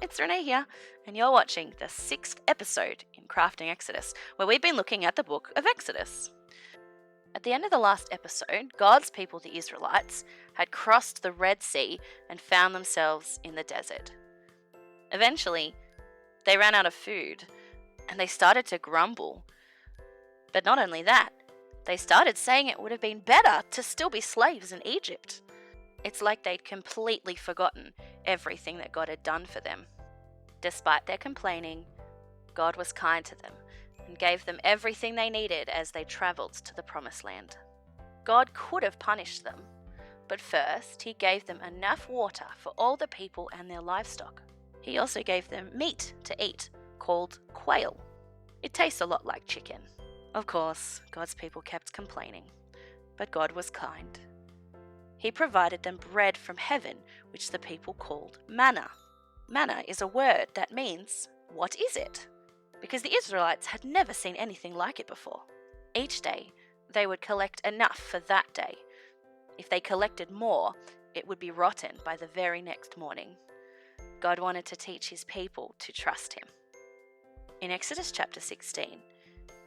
it's Renee here, and you're watching the 6th episode in Crafting Exodus, where we've been looking at the book of Exodus. At the end of the last episode, God's people, the Israelites, had crossed the Red Sea and found themselves in the desert. Eventually, they ran out of food, and they started to grumble. But not only that, they started saying it would have been better to still be slaves in Egypt. It's like they'd completely forgotten everything that God had done for them. Despite their complaining, God was kind to them and gave them everything they needed as they travelled to the Promised Land. God could have punished them, but first He gave them enough water for all the people and their livestock. He also gave them meat to eat, called quail. It tastes a lot like chicken. Of course, God's people kept complaining, but God was kind. He provided them bread from heaven, which the people called manna. Manna is a word that means, "What is it?" because the Israelites had never seen anything like it before. Each day, they would collect enough for that day. If they collected more, it would be rotten by the very next morning. God wanted to teach His people to trust Him. In Exodus chapter 16,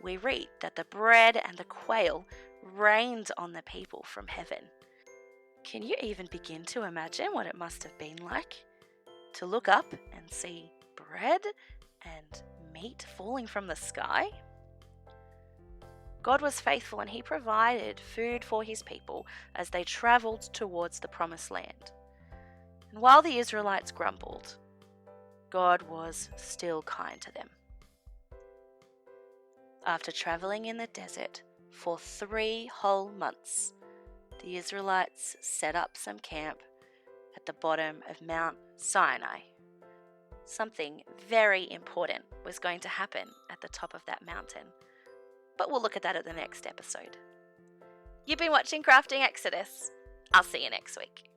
we read that the bread and the quail rained on the people from heaven. Can you even begin to imagine what it must have been like? To look up and see bread and meat falling from the sky? God was faithful and He provided food for His people as they travelled towards the Promised Land. And while the Israelites grumbled, God was still kind to them. After travelling in the desert for 3 whole months, the Israelites set up some camp at the bottom of Mount Sinai. Something very important was going to happen at the top of that mountain, but we'll look at that at the next episode. You've been watching Crafting Exodus. I'll see you next week.